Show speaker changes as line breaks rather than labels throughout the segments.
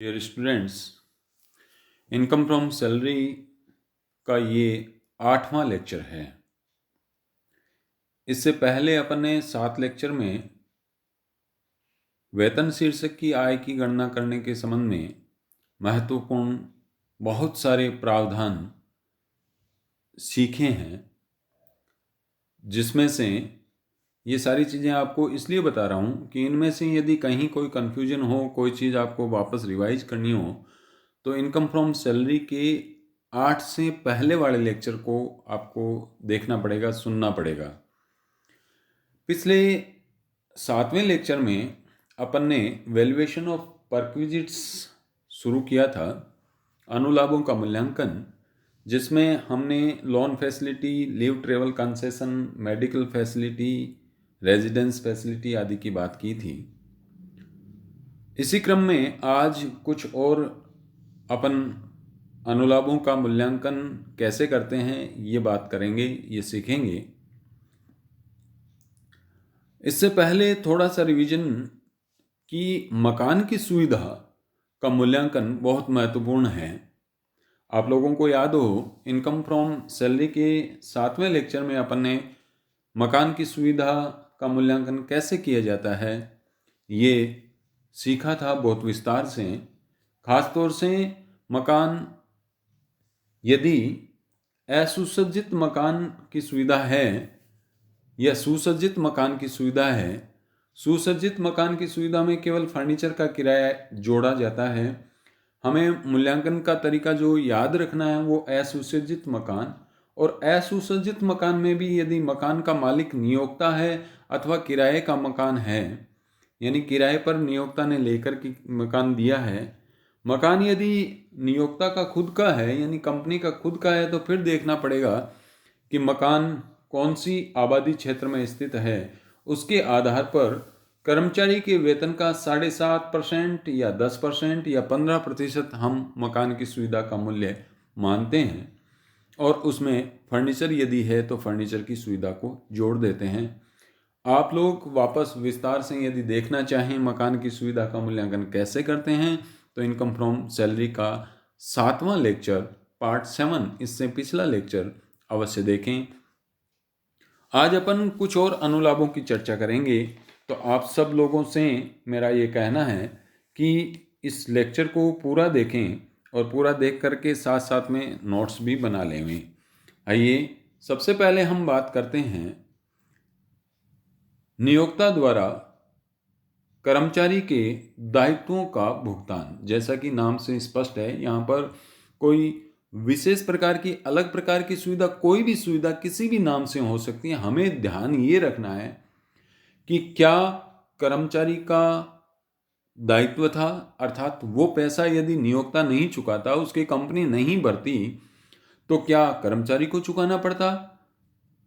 Dear students, income from salary का ये 8वां lecture है। इससे पहले अपन ने 7 लेक्चर में वेतन शीर्षक की आय की गणना करने के संबंध में महत्वपूर्ण बहुत सारे प्रावधान सीखे हैं, जिसमें से ये सारी चीज़ें आपको इसलिए बता रहा हूँ कि इनमें से यदि कहीं कोई कन्फ्यूजन हो, कोई चीज़ आपको वापस रिवाइज करनी हो, तो इनकम फ्रॉम सैलरी के 8 से पहले वाले लेक्चर को आपको देखना पड़ेगा, सुनना पड़ेगा। पिछले 7वें लेक्चर में अपन ने वैल्यूएशन ऑफ परक्विजिट्स शुरू किया था, अनुलाभों का मूल्यांकन, जिसमें हमने loan facility, leave travel concession, medical facility, residence facility आदि की बात की थी। इसी क्रम में आज कुछ और अपन अनुलाभों का मूल्यांकन कैसे करते हैं ये बात करेंगे, ये सीखेंगे। इससे पहले थोड़ा सा रिवीजन कि मकान की सुविधा का मूल्यांकन बहुत महत्वपूर्ण है। आप लोगों को याद हो, इनकम फ्रॉम सैलरी के 7वें लेक्चर में अपन ने मकान की सुविधा का मूल्यांकन कैसे किया जाता है ये सीखा था बहुत विस्तार से। खासतौर से मकान, यदि असुसज्जित मकान की सुविधा है या सुसज्जित मकान की सुविधा है, सुसज्जित मकान की सुविधा में केवल फर्नीचर का किराया जोड़ा जाता है। हमें मूल्यांकन का तरीका जो याद रखना है वो असुसज्जित मकान, और असुसज्जित मकान में भी यदि मकान का मालिक नियोक्ता है अथवा किराए का मकान है, यानी किराए पर नियोक्ता ने लेकर के मकान दिया है, मकान यदि नियोक्ता का खुद का है यानी कंपनी का खुद का है, तो फिर देखना पड़ेगा कि मकान कौन सी आबादी क्षेत्र में स्थित है। उसके आधार पर कर्मचारी के वेतन का 7.5% या 10% या 15% हम मकान की सुविधा का मूल्य मानते हैं, और उसमें फर्नीचर यदि है तो फर्नीचर की सुविधा को जोड़ देते हैं। आप लोग वापस विस्तार से यदि देखना चाहें मकान की सुविधा का मूल्यांकन कैसे करते हैं, तो इनकम फ्रॉम सैलरी का 7वां लेक्चर पार्ट 7, इससे पिछला लेक्चर अवश्य देखें। आज अपन कुछ और अनुलाभों की चर्चा करेंगे, तो आप सब लोगों से मेरा ये कहना है कि इस लेक्चर को पूरा देखें और पूरा देख करके साथ साथ में नोट्स भी बना लें। आइए सबसे पहले हम बात करते हैं नियोक्ता द्वारा कर्मचारी के दायित्वों का भुगतान। जैसा कि नाम से स्पष्ट है, यहाँ पर कोई विशेष प्रकार की, अलग प्रकार की सुविधा, कोई भी सुविधा किसी भी नाम से हो सकती है। हमें ध्यान ये रखना है कि क्या कर्मचारी का दायित्व था, अर्थात वो पैसा यदि नियोक्ता नहीं चुकाता, उसकी कंपनी नहीं भरती, तो क्या कर्मचारी को चुकाना पड़ता?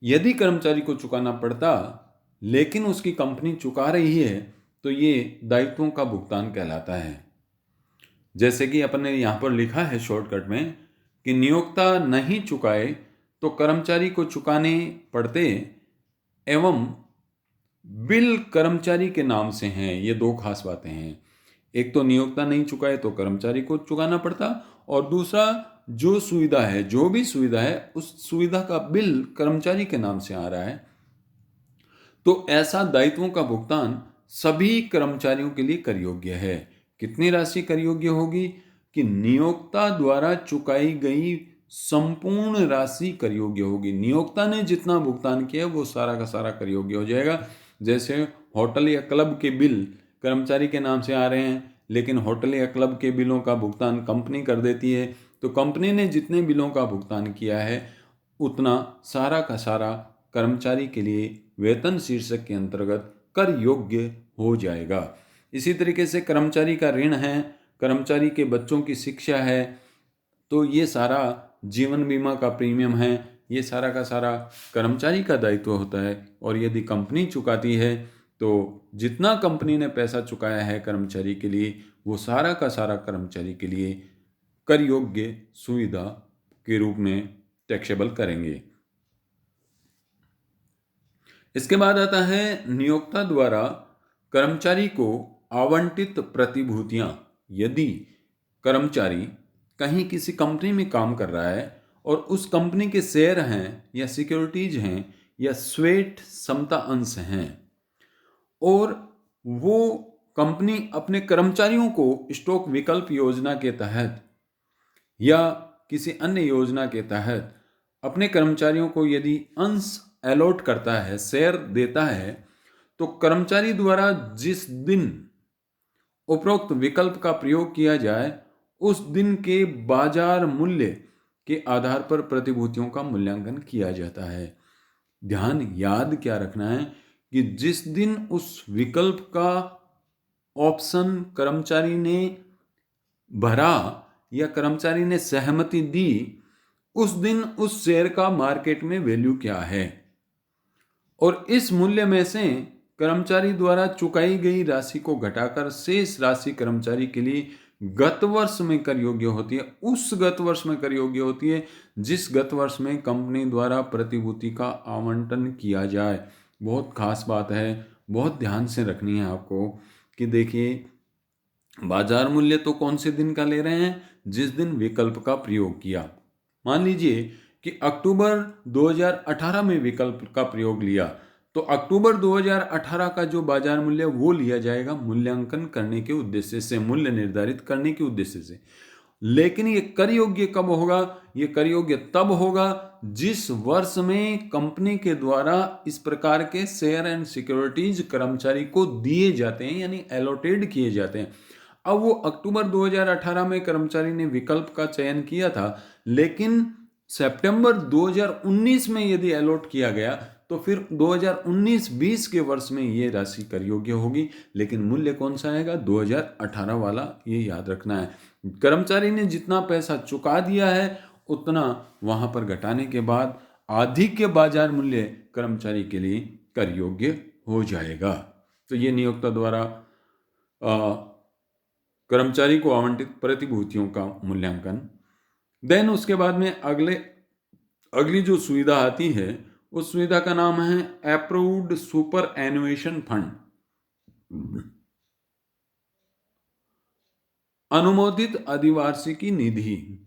यदि कर्मचारी को चुकाना पड़ता लेकिन उसकी कंपनी चुका रही है, तो ये दायित्वों का भुगतान कहलाता है। जैसे कि अपन ने यहाँ पर लिखा है शॉर्टकट में कि नियोक्ता नहीं चुकाए तो कर्मचारी को चुकाने पड़ते, एवं बिल कर्मचारी के नाम से हैं। ये दो खास बातें हैं। एक तो नियोक्ता नहीं चुकाए तो कर्मचारी को चुकाना पड़ता, और दूसरा जो सुविधा है, जो भी सुविधा है, उस सुविधा का बिल कर्मचारी के नाम से आ रहा है, तो ऐसा दायित्वों का भुगतान सभी कर्मचारियों के लिए कर योग्य है। कितनी राशि कर योग्य होगी कि नियोक्ता द्वारा चुकाई गई संपूर्ण राशि कर योग्य होगी। नियोक्ता ने जितना भुगतान किया वो सारा का सारा कर योग्य हो जाएगा। जैसे होटल या क्लब के बिल कर्मचारी के नाम से आ रहे हैं, लेकिन होटल या क्लब के बिलों का भुगतान कंपनी कर देती है, तो कंपनी ने जितने बिलों का भुगतान किया है उतना सारा का सारा कर्मचारी के लिए वेतन शीर्षक के अंतर्गत कर योग्य हो जाएगा। इसी तरीके से कर्मचारी का ऋण है, कर्मचारी के बच्चों की शिक्षा है, तो ये सारा जीवन बीमा का प्रीमियम है, ये सारा का सारा कर्मचारी का दायित्व होता है। और यदि कंपनी चुकाती है तो जितना कंपनी ने पैसा चुकाया है कर्मचारी के लिए, वो सारा का सारा कर्मचारी के लिए कर योग्य सुविधा के रूप में टैक्सेबल करेंगे। इसके बाद आता है नियोक्ता द्वारा कर्मचारी को आवंटित प्रतिभूतियां। यदि कर्मचारी कहीं किसी कंपनी में काम कर रहा है और उस कंपनी के शेयर हैं या सिक्योरिटीज हैं या स्वेट समता अंश हैं, और वो कंपनी अपने कर्मचारियों को स्टॉक विकल्प योजना के तहत या किसी अन्य योजना के तहत अपने कर्मचारियों को यदि अंश अलॉट करता है, शेयर देता है, तो कर्मचारी द्वारा जिस दिन उपरोक्त विकल्प का प्रयोग किया जाए उस दिन के बाजार मूल्य के आधार पर प्रतिभूतियों का मूल्यांकन किया जाता है। ध्यान याद क्या रखना है कि जिस दिन उस विकल्प का ऑप्शन कर्मचारी ने भरा या कर्मचारी ने सहमति दी, उस दिन उस शेयर का मार्केट में वैल्यू क्या है, और इस मूल्य में से कर्मचारी द्वारा चुकाई गई राशि को घटाकर शेष राशि कर्मचारी के लिए गत वर्ष में कर योग्य होती है, उस गत वर्ष में कर योग्य होती है जिस गत वर्ष में कंपनी द्वारा प्रतिभूति का आवंटन किया जाए। बहुत खास बात है, बहुत ध्यान से रखनी है आपको कि देखिए, बाजार मूल्य तो कौन से दिन का ले रहे हैं, जिस दिन विकल्प का प्रयोग किया। मान लीजिए कि अक्टूबर 2018 में विकल्प का प्रयोग लिया, तो अक्टूबर 2018 का जो बाजार मूल्य वो लिया जाएगा मूल्यांकन करने के उद्देश्य से, मूल्य निर्धारित करने के उद्देश्य से। लेकिन ये कर योग्य कब होगा? ये कर योग्य तब होगा जिस वर्ष में कंपनी के द्वारा इस प्रकार के शेयर एंड सिक्योरिटीज कर्मचारी को दिए जाते हैं, यानी अलॉटेड किए जाते हैं। अब वो अक्टूबर 2018 में कर्मचारी ने विकल्प का चयन किया था, लेकिन सितंबर 2019 में यदि अलॉट किया गया तो फिर 2019-20 के वर्ष में ये राशि कर योग्य होगी, लेकिन मूल्य कौन सा आएगा? 2018 वाला, ये याद रखना है। कर्मचारी ने जितना पैसा चुका दिया है उतना वहां पर घटाने के बाद आधी के बाजार मूल्य कर्मचारी के लिए कर योग्य हो जाएगा। तो ये नियोक्ता द्वारा कर्मचारी को आवंटित प्रतिभूतियों का मूल्यांकन। देन उसके बाद में अगली जो सुविधा आती है उस सुविधा का नाम है अप्रूव्ड सुपर एन्युएशन फंड, अनुमोदित अधिवार्षिकी निधि।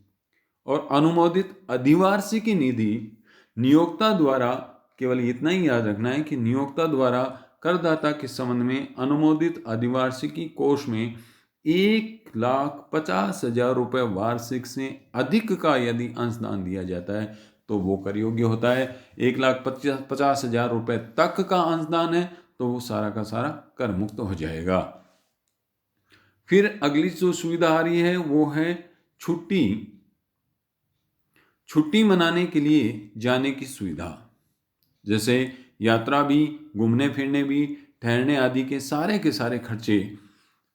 और अनुमोदित अधिवार्षिकी निधि नियोक्ता द्वारा, केवल इतना ही याद रखना है कि नियोक्ता द्वारा करदाता के संबंध में अनुमोदित अधिवार्षिकी कोष में 1,50,000 रुपये वार्षिक से अधिक का यदि अंशदान दिया जाता है तो वो कर योग्य होता है। 1,50,000 रुपये तक का अंशदान है तो वो सारा का सारा कर मुक्त हो जाएगा। फिर अगली जो सुविधा आ रही है वो है छुट्टी मनाने के लिए जाने की सुविधा। जैसे यात्रा भी, घूमने फिरने भी, ठहरने आदि के सारे खर्चे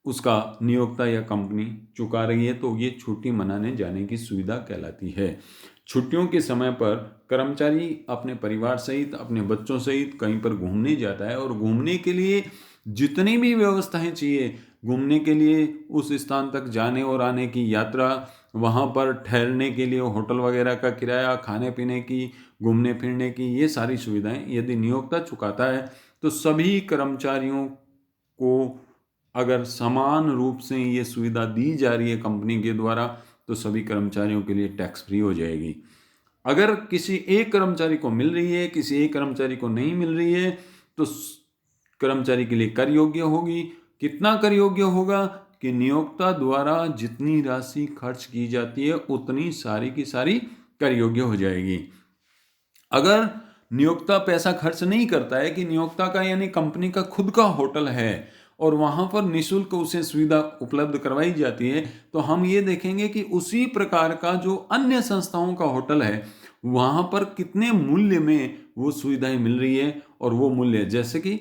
उसका नियोक्ता या कंपनी चुका रही है, तो ये छुट्टी मनाने जाने की सुविधा कहलाती है। छुट्टियों के समय पर कर्मचारी अपने परिवार सहित, अपने बच्चों सहित कहीं पर घूमने जाता है, और घूमने के लिए जितनी भी व्यवस्थाएं चाहिए, घूमने के लिए उस स्थान तक जाने और आने की यात्रा, वहाँ पर ठहरने के लिए होटल वगैरह का किराया, खाने पीने की, घूमने फिरने की, ये सारी सुविधाएं यदि नियोक्ता चुकाता है तो सभी कर्मचारियों को अगर समान रूप से ये सुविधा दी जा रही है कंपनी के द्वारा तो सभी कर्मचारियों के लिए टैक्स फ्री हो जाएगी। अगर किसी एक कर्मचारी को मिल रही है, किसी एक कर्मचारी को नहीं मिल रही है, तो कर्मचारी के लिए कर योग्य होगी। कितना कर योग्य होगा कि नियोक्ता द्वारा जितनी राशि खर्च की जाती है उतनी सारी की सारी कर योग्य हो जाएगी। अगर नियोक्ता पैसा खर्च नहीं करता है, कि नियोक्ता का यानी कंपनी का खुद का होटल है और वहां पर निःशुल्क उसे सुविधा उपलब्ध करवाई जाती है, तो हम ये देखेंगे कि उसी प्रकार का जो अन्य संस्थाओं का होटल है वहां पर कितने मूल्य में वो सुविधाएं मिल रही है। और वो मूल्य जैसे कि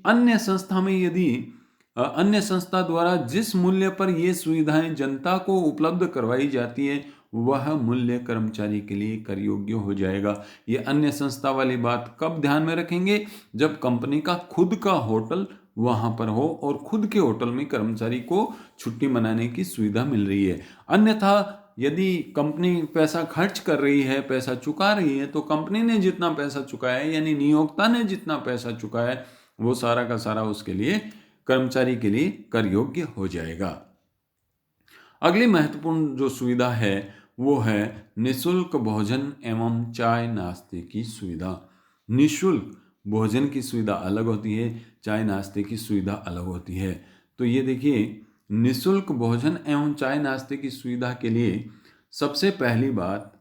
अन्य संस्था में यदि अन्य संस्था द्वारा जिस मूल्य पर ये सुविधाएं जनता को उपलब्ध करवाई जाती है वह मूल्य कर्मचारी के लिए कर योग्य हो जाएगा। ये अन्य संस्था वाली बात कब ध्यान में रखेंगे? जब कंपनी का खुद का होटल वहां पर हो और खुद के होटल में कर्मचारी को छुट्टी मनाने की सुविधा मिल रही है। अन्यथा यदि कंपनी पैसा खर्च कर रही है, पैसा चुका रही है, तो कंपनी ने जितना पैसा चुकाया है यानी नियोक्ता ने जितना पैसा चुकाया है वो सारा का सारा उसके लिए, कर्मचारी के लिए कर योग्य हो जाएगा। अगली महत्वपूर्ण जो सुविधा है वो है निशुल्क भोजन एवं चाय नाश्ते की सुविधा। निशुल्क भोजन की सुविधा अलग होती है, चाय नाश्ते की सुविधा अलग होती है। तो ये देखिए, निशुल्क भोजन एवं चाय नाश्ते की सुविधा के लिए सबसे पहली बात,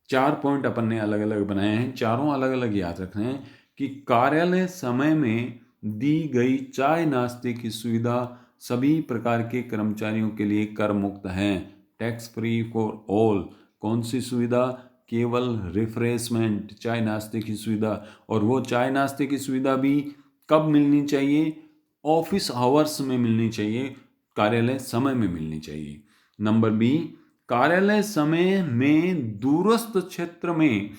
4 पॉइंट अपन ने अलग अलग बनाए हैं, चारों अलग अलग याद रखने हैं कि कार्यालय समय में दी गई चाय नाश्ते की सुविधा सभी प्रकार के कर्मचारियों के लिए कर मुक्त है, टैक्स फ्री फॉर ऑल। कौन सी सुविधा? केवल रिफ्रेशमेंट, चाय नाश्ते की सुविधा। और वो चाय नाश्ते की सुविधा भी कब मिलनी चाहिए? ऑफिस आवर्स में मिलनी चाहिए, कार्यालय समय में मिलनी चाहिए। नंबर बी, कार्यालय समय में दूरस्थ क्षेत्र में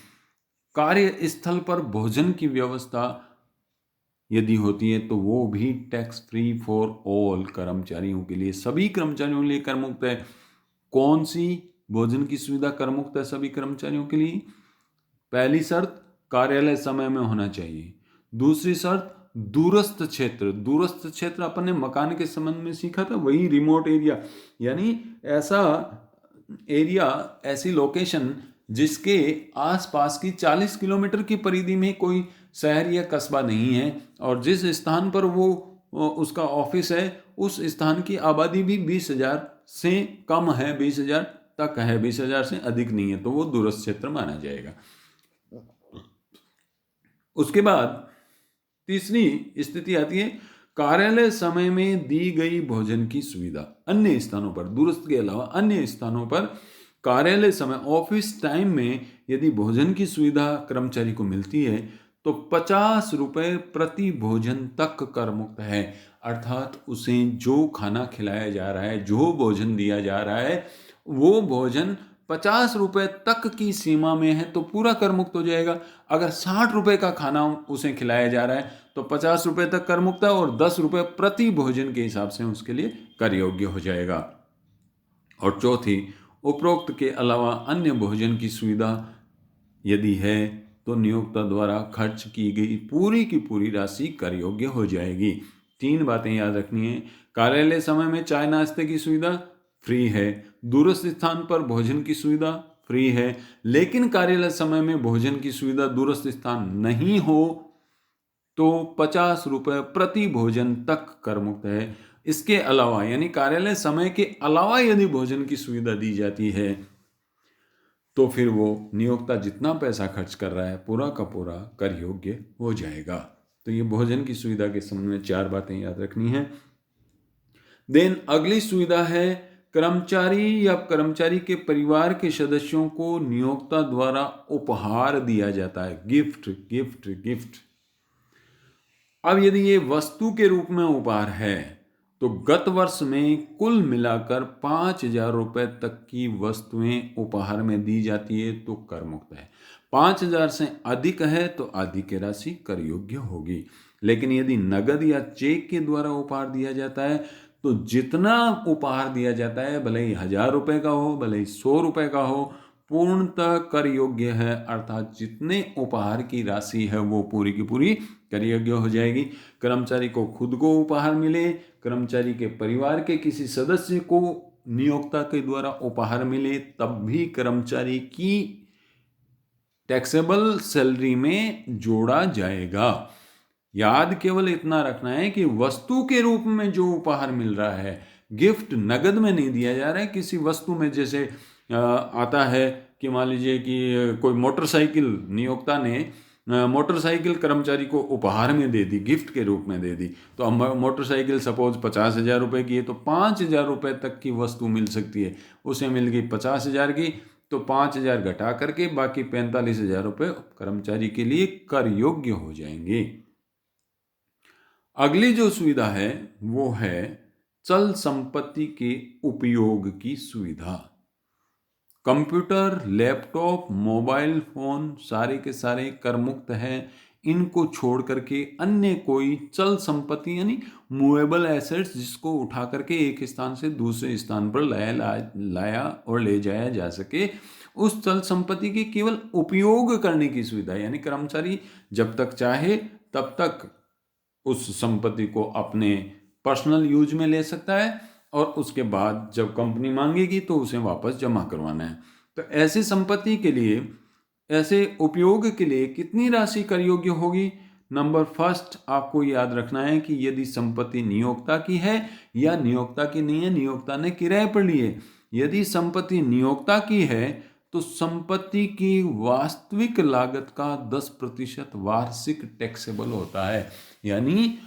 कार्यस्थल पर भोजन की व्यवस्था यदि होती है तो वो भी टैक्स फ्री फॉर ऑल, कर्मचारियों के लिए, सभी कर्मचारियों के लिए कर मुक्त है। कौन सी भोजन की सुविधा कर मुक्त है सभी कर्मचारियों के लिए? पहली शर्त, कार्यालय समय में होना चाहिए। दूसरी शर्त, दूरस्थ क्षेत्र। दूरस्थ क्षेत्र अपन ने मकान के संबंध में सीखा था, वही रिमोट एरिया, यानी ऐसा एरिया, ऐसी लोकेशन जिसके आसपास की 40 किलोमीटर की परिधि में कोई शहर या कस्बा नहीं है, और जिस स्थान पर वो उसका ऑफिस है उस स्थान की आबादी भी 20,000 से कम है, 20,000 तक है, 20,000 से अधिक नहीं है, तो वो दूरस्थ क्षेत्र माना जाएगा। उसके बाद तीसरी स्थिति आती है, कार्यालय समय में दी गई भोजन की सुविधा अन्य स्थानों पर, दूरस्थ के अलावा अन्य स्थानों पर कार्यालय समय, ऑफिस टाइम में यदि भोजन की सुविधा कर्मचारी को मिलती है तो 50 रुपये प्रति भोजन तक कर मुक्त है। अर्थात उसे जो खाना खिलाया जा रहा है, जो भोजन दिया जा रहा है, वो भोजन 50 रुपये तक की सीमा में है तो पूरा कर मुक्त हो जाएगा। अगर 60 रुपये का खाना उसे खिलाया जा रहा है तो 50 रुपये तक कर मुक्त है, और 10 रुपये प्रति भोजन के हिसाब से उसके लिए कर योग्य हो जाएगा। और चौथी, उपरोक्त के अलावा अन्य भोजन की सुविधा यदि है तो नियोक्ता द्वारा खर्च की गई पूरी की पूरी राशि कर योग्य हो जाएगी। 3 बातें याद रखनी है, कार्यालय समय में चाय नाश्ते की सुविधा फ्री है, दूरस्थ स्थान पर भोजन की सुविधा फ्री है, लेकिन कार्यालय समय में भोजन की सुविधा दूरस्थ स्थान नहीं हो तो 50 रुपये प्रति भोजन तक कर मुक्त है। इसके अलावा, यानी कार्यालय समय के अलावा यदि भोजन की सुविधा दी जाती है तो फिर वो नियोक्ता जितना पैसा खर्च कर रहा है पूरा का पूरा कर योग्य हो जाएगा। तो ये भोजन की सुविधा के संबंध में 4 बातें याद रखनी है। देन अगली सुविधा है, कर्मचारी या कर्मचारी के परिवार के सदस्यों को नियोक्ता द्वारा उपहार दिया जाता है, गिफ्ट गिफ्ट गिफ्ट। अब यदि ये वस्तु के रूप में उपहार है तो गत वर्ष में कुल मिलाकर 5,000 रुपये तक की वस्तुएं उपहार में दी जाती है तो कर मुक्त है। 5,000 से अधिक है तो आधी की राशि कर योग्य होगी। लेकिन यदि नगद या चेक के द्वारा उपहार दिया जाता है तो जितना उपहार दिया जाता है, भले ही 1,000 रुपये का हो, भले ही 100 रुपये का हो, पूर्णतः कर योग्य है। अर्थात जितने उपहार की राशि है वो पूरी की पूरी कर योग्य हो जाएगी। कर्मचारी को खुद को उपहार मिले, कर्मचारी के परिवार के किसी सदस्य को नियोक्ता के द्वारा उपहार मिले, तब भी कर्मचारी की टैक्सेबल सैलरी में जोड़ा जाएगा। याद केवल इतना रखना है कि वस्तु के रूप में जो उपहार मिल रहा है, गिफ्ट नगद में नहीं दिया जा रहा है, किसी वस्तु में। जैसे आता है कि मान लीजिए कि कोई मोटरसाइकिल, नियोक्ता ने मोटरसाइकिल कर्मचारी को उपहार में दे दी, गिफ्ट के रूप में दे दी, तो अब मोटरसाइकिल सपोज 50,000 रुपये की है तो 5,000 रुपये तक की वस्तु मिल सकती है। उसे मिल गई 50,000 की, तो 5,000 घटा करके बाकी 45,000 रुपये कर्मचारी के लिए कर योग्य हो जाएंगे। अगली जो सुविधा है वो है चल संपत्ति के उपयोग की सुविधा। कंप्यूटर, लैपटॉप, मोबाइल फोन सारे के सारे कर मुक्त हैं। इनको छोड़ करके अन्य कोई चल संपत्ति यानी मूवेबल एसेट्स, जिसको उठा करके एक स्थान से दूसरे स्थान पर लाया और ले जाया जा सके, उस चल संपत्ति के केवल उपयोग करने की सुविधा। यानी कर्मचारी जब तक चाहे तब तक उस संपत्ति को अपने पर्सनल यूज में ले सकता है, और उसके बाद जब कंपनी मांगेगी तो उसे वापस जमा करवाना है। तो ऐसी संपत्ति के लिए, ऐसे उपयोग के लिए कितनी राशि कर योग्य होगी? नंबर फर्स्ट आपको याद रखना है कि यदि संपत्ति नियोक्ता की है या नियोक्ता की नहीं है, नियोक्ता ने किराए पर ली है। यदि संपत्ति नियोक्ता की है तो संपत्ति की वास्तविक लागत का 10% वार्षिक टैक्सेबल होता है। यानी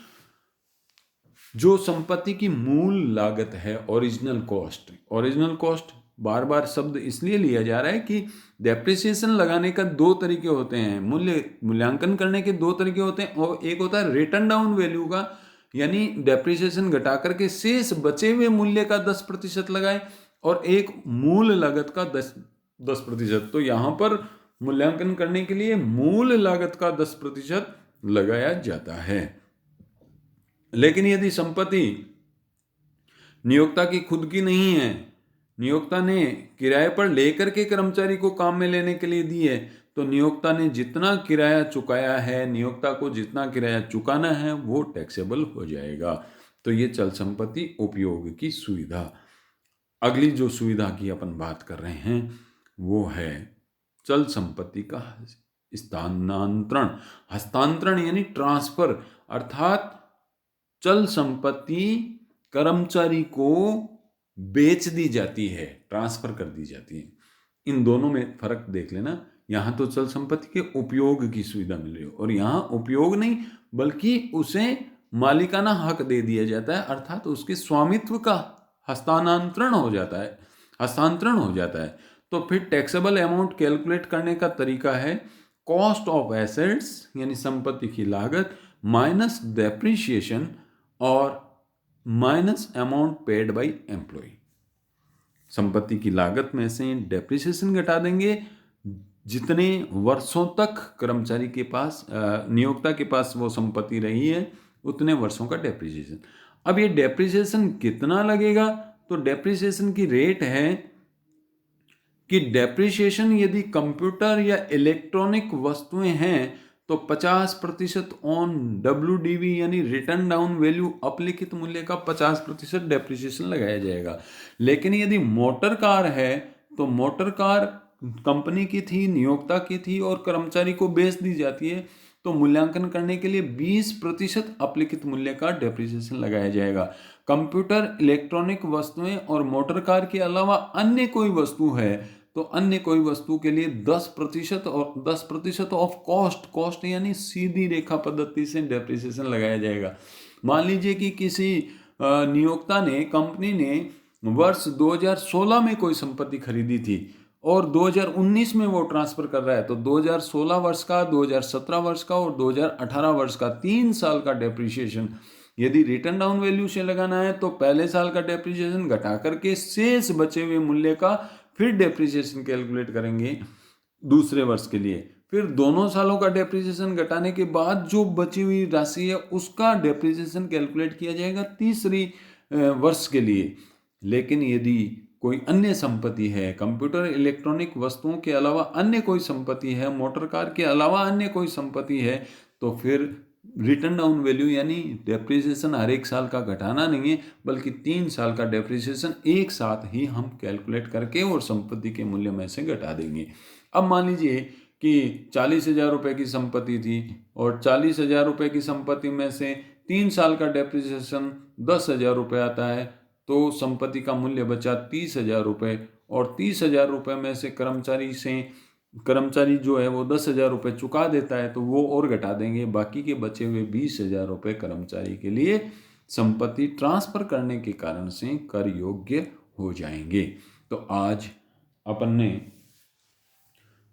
जो संपत्ति की मूल लागत है, ओरिजिनल कॉस्ट, बार बार शब्द इसलिए लिया जा रहा है कि डेप्रिसिएशन लगाने का दो तरीके होते हैं, मूल्यांकन करने के दो तरीके होते हैं। और एक होता है रिटर्न डाउन वैल्यू का, यानी डेप्रिसिएशन घटा करके शेष बचे हुए मूल्य का 10% लगाएं, और एक मूल लागत का 10%। तो यहां पर मूल्यांकन करने के लिए मूल लागत का 10% लगाया जाता है। लेकिन यदि संपत्ति नियोक्ता की खुद की नहीं है, नियोक्ता ने किराए पर लेकर के कर्मचारी को काम में लेने के लिए दी है, तो नियोक्ता ने जितना किराया चुकाया है, नियोक्ता को जितना किराया चुकाना है वो टैक्सेबल हो जाएगा। तो ये चल संपत्ति उपयोग की सुविधा। अगली जो सुविधा की अपन बात कर रहे हैं वो है चल संपत्ति का स्थानांतरण, हस्तांतरण यानी ट्रांसफर। अर्थात चल संपत्ति कर्मचारी को बेच दी जाती है, ट्रांसफर कर दी जाती है। इन दोनों में फर्क देख लेना। यहां तो चल संपत्ति के उपयोग की सुविधा मिल रही है, और यहां उपयोग नहीं बल्कि उसे मालिकाना हक दे दिया जाता है, अर्थात उसके स्वामित्व का हस्तांतरण हो जाता है। तो फिर टैक्सेबल अमाउंट कैलकुलेट करने का तरीका है कॉस्ट ऑफ एसेट्स यानी संपत्ति की लागत माइनस डेप्रिसिएशन और minus amount paid by employ. संपत्ति की लागत में से डेप्रिसिएशन घटा देंगे, जितने वर्षों तक कर्मचारी के पास, नियोक्ता के पास वो संपत्ति रही है उतने वर्षों का डेप्रिसिएशन। अब ये डेप्रिसिएशन कितना लगेगा? तो डेप्रिसिएशन की रेट है कि डेप्रिसिएशन यदि कंप्यूटर या इलेक्ट्रॉनिक वस्तुएं हैं तो 50% ऑन WDV यानी रिटर्न डाउन वैल्यू, अपलिखित मूल्य का 50% डेप्रिसिएशन लगाया जाएगा। लेकिन यदि मोटर कार है तो मोटर कार कंपनी की थी, नियोक्ता की थी और कर्मचारी को बेच दी जाती है, तो मूल्यांकन करने के लिए 20% अपलिखित मूल्य का डेप्रिसिएशन लगाया जाएगा। कंप्यूटर, इलेक्ट्रॉनिक वस्तुएं और मोटर कार के अलावा अन्य कोई वस्तु है तो अन्य कोई वस्तु के लिए 10% और 10% ऑफ कॉस्ट यानी सीधी रेखा पद्धति से डेप्रिसिएशन लगाया जाएगा। मान लीजिए कि किसी नियोक्ता ने, कंपनी ने वर्ष 2016 में कोई संपत्ति खरीदी थी और 2019 में वो ट्रांसफर कर रहा है, तो 2016 वर्ष का, 2017 वर्ष का और 2018 वर्ष का 3 साल का डेप्रिसिएशन यदि रिटर्न डाउन वैल्यू से लगाना है तो पहले साल का डेप्रिसिएशन घटा करके शेष बचे हुए मूल्य का फिर डेप्रिसिएशन कैलकुलेट करेंगे दूसरे वर्ष के लिए। फिर दोनों सालों का डेप्रिसिएशन घटाने के बाद जो बची हुई राशि है उसका डेप्रिसिएशन कैलकुलेट किया जाएगा तीसरी वर्ष के लिए। लेकिन यदि कोई अन्य संपत्ति है, कंप्यूटर, इलेक्ट्रॉनिक वस्तुओं के अलावा अन्य कोई संपत्ति है, मोटर कार के अलावा अन्य कोई संपत्ति है, तो फिर रिटर्न डाउन वैल्यू यानी डेप्रिसिएशन हर एक साल का घटाना नहीं है बल्कि 3 साल का डेप्रिसिएशन एक साथ ही हम कैलकुलेट करके और संपत्ति के मूल्य में से घटा देंगे। अब मान लीजिए कि 40,000 रुपये की संपत्ति थी और 40,000 रुपये की संपत्ति में से 3 साल का डेप्रिसिएशन 10,000 रुपये आता है, तो संपत्ति का मूल्य बचा 30,000 रुपये और 30,000 रुपये में से कर्मचारी जो है वो 10,000 रुपये चुका देता है, तो वो और घटा देंगे, बाकी के बचे हुए 20,000 रुपये कर्मचारी के लिए संपत्ति ट्रांसफर करने के कारण से कर योग्य हो जाएंगे। तो आज अपन ने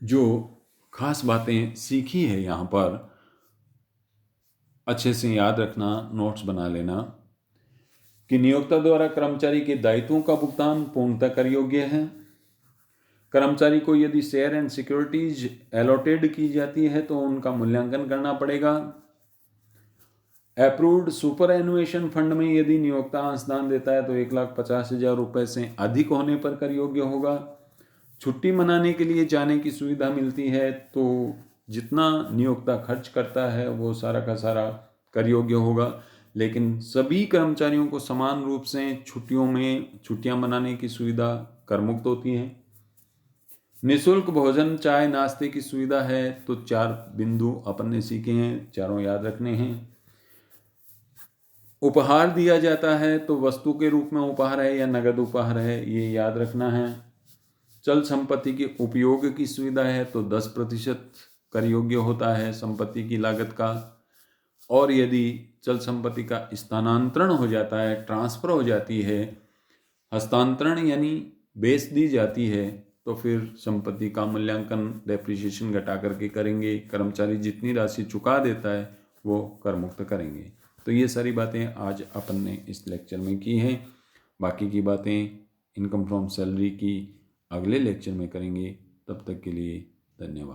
जो खास बातें सीखी है यहाँ पर अच्छे से याद रखना, नोट्स बना लेना कि नियोक्ता द्वारा कर्मचारी के दायित्वों का भुगतान पूर्णतः कर योग्य है। कर्मचारी को यदि शेयर एंड सिक्योरिटीज अलॉटेड की जाती है तो उनका मूल्यांकन करना पड़ेगा। अप्रूव्ड सुपर एनुएशन फंड में यदि नियोक्ता अंशदान देता है तो 1,50,000 रुपये से अधिक होने पर कर योग्य होगा। छुट्टी मनाने के लिए जाने की सुविधा मिलती है तो जितना नियोक्ता खर्च करता है वो सारा का सारा कर योग्य होगा। लेकिन सभी कर्मचारियों को समान रूप से छुट्टियों में छुट्टियां मनाने की सुविधा करमुक्त होती है। निःशुल्क भोजन चाय नाश्ते की सुविधा है, तो 4 बिंदु अपन ने सीखे हैं, चारों याद रखने हैं। उपहार दिया जाता है तो वस्तु के रूप में उपहार है या नगद उपहार है, ये याद रखना है। चल संपत्ति के उपयोग की सुविधा है तो 10% कर योग्य होता है संपत्ति की लागत का। और यदि चल संपत्ति का स्थानांतरण हो जाता है, ट्रांसफर हो जाती है, हस्तांतरण यानी बेच दी जाती है, तो फिर संपत्ति का मूल्यांकन डेप्रिसिएशन घटा करके करेंगे। कर्मचारी जितनी राशि चुका देता है वो कर मुक्त करेंगे। तो ये सारी बातें आज अपन ने इस लेक्चर में की हैं। बाकी की बातें इनकम फ्रॉम सैलरी की अगले लेक्चर में करेंगे। तब तक के लिए धन्यवाद।